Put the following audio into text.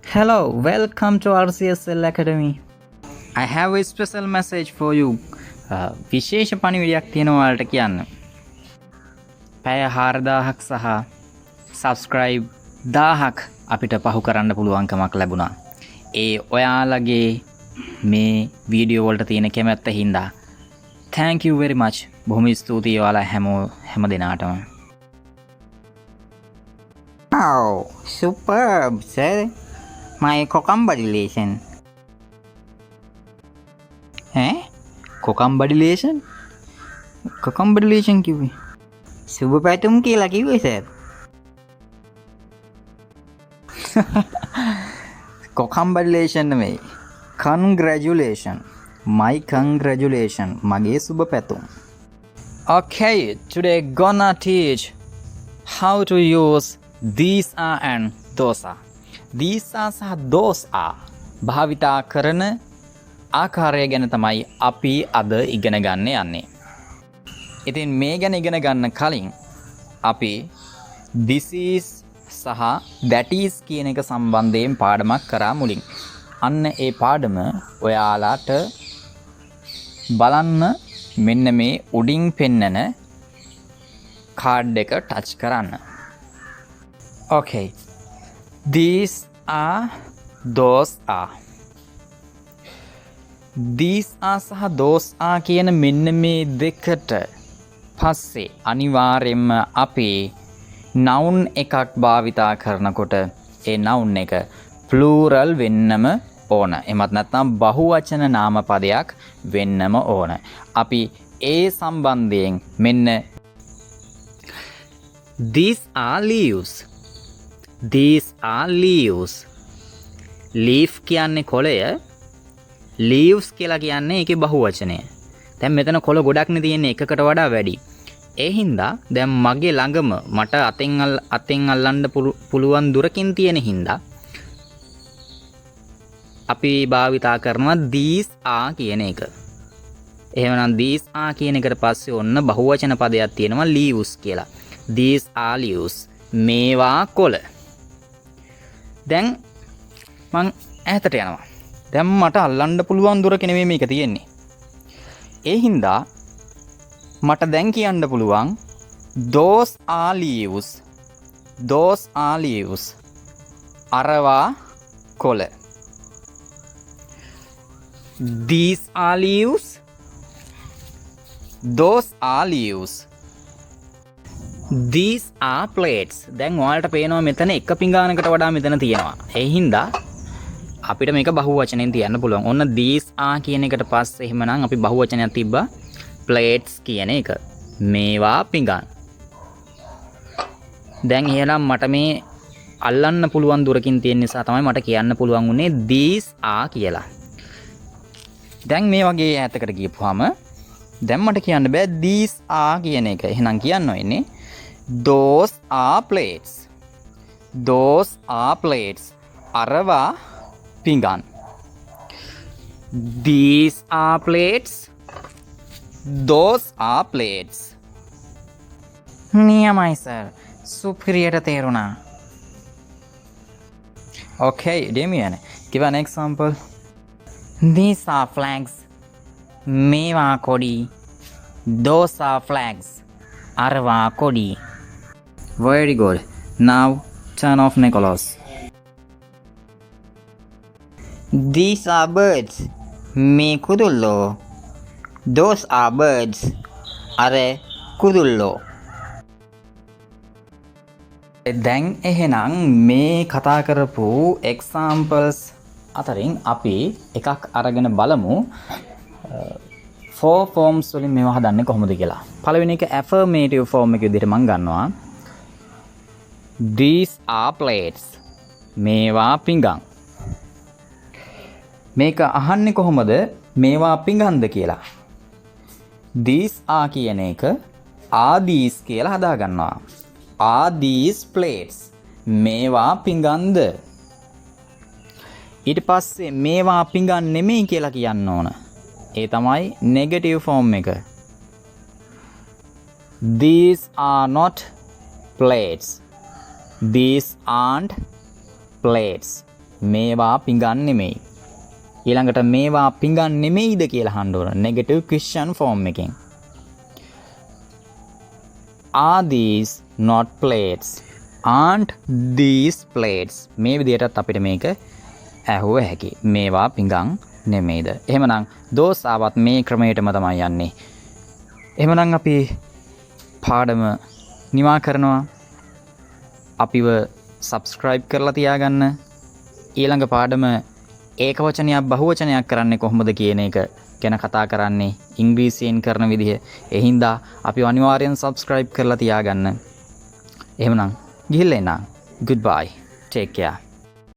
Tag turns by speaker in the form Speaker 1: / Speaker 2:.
Speaker 1: Hello, welcome to RCSL Academy. I have a special message for you. විශේෂ පණිවිඩයක් තියෙනවා ඔයාලට කියන්න. පැය 4000ක් සහ subscribe 1000ක් අපිට පහු කරන්න පුළුවන්කමක් ලැබුණා. ඒ ඔයාලගේ මේ වීඩියෝ වලට තියෙන කැමැත්ත හින්දා thank you very much. බොහොම ස්තුතියි ඔයාලා හැම දිනාටම.
Speaker 2: Oh, superb, sir. My congratulations.
Speaker 1: කොකම්බඩිලේෂන්? කොකම්බඩිලේෂන් කිව්වේ?
Speaker 2: සුබ පැතුම් කියලා කිව්වේ සර්.
Speaker 1: කොකම්බඩිලේෂන් නෙමෙයි. Congratulation. My congratulation. මගේ සුබ පැතුම්. Okay, today gonna teach how to use these are and those are. These are සහ those are භාවිතා කරන ආකාරය ගැන තමයි අපි අද ඉගෙන ගන්න යන්නේ. ඉතින් මේ ගැන ඉගෙන ගන්න කලින් අපි this is සහ that is කියන එක සම්බන්ධයෙන් පාඩමක් කරා මුලින්. අන්න ඒ පාඩම ඔයාලාට බලන්න මෙන්න මේ උඩින් පෙන්නන කාඩ් එක ටච් කරන්න. Okay. These are those are. These are සහ those are කියන මෙන්න මේ දෙකට පස්සේ අනිවාර්යයෙන්ම අපි noun එකක් භාවිතා කරනකොට ඒ noun එක plural වෙන්නම ඕන. එමත් නැත්නම් බහුවචන නාමපදයක් වෙන්නම ඕන. අපි ඒ සම්බන්ධයෙන් මෙන්න these are leaves. These are leaves. Leaf කියන්නේ කොළය. Leaves කියලා කියන්නේ ඒකේ බහුවචනය. දැන් මෙතන කොළ ගොඩක්නේ තියෙන්නේ එකකට වඩා වැඩි. ඒ හින්දා දැන් මගේ ළඟම මට අතෙන් අල්ලන්න පුළුවන් දුරකින් තියෙන හින්දා අපි භාවිතා කරනවා these are කියන එක. එහෙමනම් these are කියන එකට පස්සේ ඔන්න බහුවචන පදයක් තියෙනවා leaves කියලා. These are leaves. මේවා කොළ. දැන් මං ඈතට යනවා. දැන් මට අල්ලන්න පුළුවන් දුරක නෙමෙයි මේක තියෙන්නේ. ඒ හින්දා මට දැන් කියන්න පුළුවන් those are leaves. Those are leaves. අරවා කොළ. These are leaves. Those are leaves. These are plates. දැන් ඔයාලට පේනවා මෙතන එක පිඟානකට වඩා මෙතන තියෙනවා. ඒ හින්දා අපිට මේක බහුවචනෙන් තියන්න පුළුවන්. ඔන්න these are කියන එකට පස්සේ එහෙමනම් අපි බහුවචනයක් තිබ්බා plates කියන එක. මේවා පිඟාන. දැන් එහෙනම් මට මේ අල්ලන්න පුළුවන් දුරකින් තියෙන නිසා තමයි මට කියන්න පුළුවන් උනේ these are කියලා. දැන් මේ වගේ ඈතකට ගියපුවාම දැන් මට කියන්න බෑ these are කියන එක. එහෙනම් කියන්න වෙන්නේ those are plates. Those are plates. අරවා පිඟාන. These are plates. Those are plates.
Speaker 2: නියමයි සර්. සුපිරියට තේරුණා.
Speaker 1: Okay, Damien, give an example.
Speaker 2: These are flags. මේවා කොඩි. Those are flags. අරවා කොඩි.
Speaker 1: Very good. Now turn off Nicholas.
Speaker 2: These are birds. මේ කුදුල්ලෝ. Those are birds. අර කුදුල්ලෝ.
Speaker 1: දැන් එහෙනම් මේ කතා කරපු examples අතරින් අපි එකක් අරගෙන බලමු four forms වලින් මේවා හදන්නේ කොහොමද කියලා. පළවෙනි එක affirmative form එක විදිහට මම ගන්නවා. These are plates. මේවා පිඟන්. මේක අහන්නේ කොහොමද මේවා පිඟන්ද කියලා. These are කියන එක are these කියලා හදා ගන්නවා. Are these plates? මේවා පිඟන්ද? ඊට පස්සේ මේවා පිඟන් නෙමෙයි කියලා කියන්න ඕන. ඒ තමයි negative form එක. These are not plates. These aren't plates. මේවා පිඟන් නෙමෙයි. ඊළඟට මේවා පිඟන් නෙමෙයිද කියලා අහන්න ඕන. නෙගටිව් ක්වෙස්චන් ෆෝම් එකෙන්. Are these not plates? Aren't these plates? මේ විදිහටත් අපිට මේක ඇහුව හැකි. මේවා පිඟන් නෙමෙයිද? එහෙමනම් those ආවත් මේ ක්‍රමයටම තමයි යන්නේ. එහෙමනම් අපි පාඩම නිමා කරනවා. අපිව subscribe කරලා තියාගන්න. ඊළඟ පාඩම ඒකවචනයක් බහුවචනයක් කරන්නේ කොහොමද කියන එක ගැන කතා කරන්නේ ඉංග්‍රීසියෙන් කරන විදිහ. ඒ හින්දා අපි අනිවාර්යෙන් subscribe කරලා තියාගන්න. එහෙමනම් ගිහිල්ලා එන්න. Goodbye. Take care.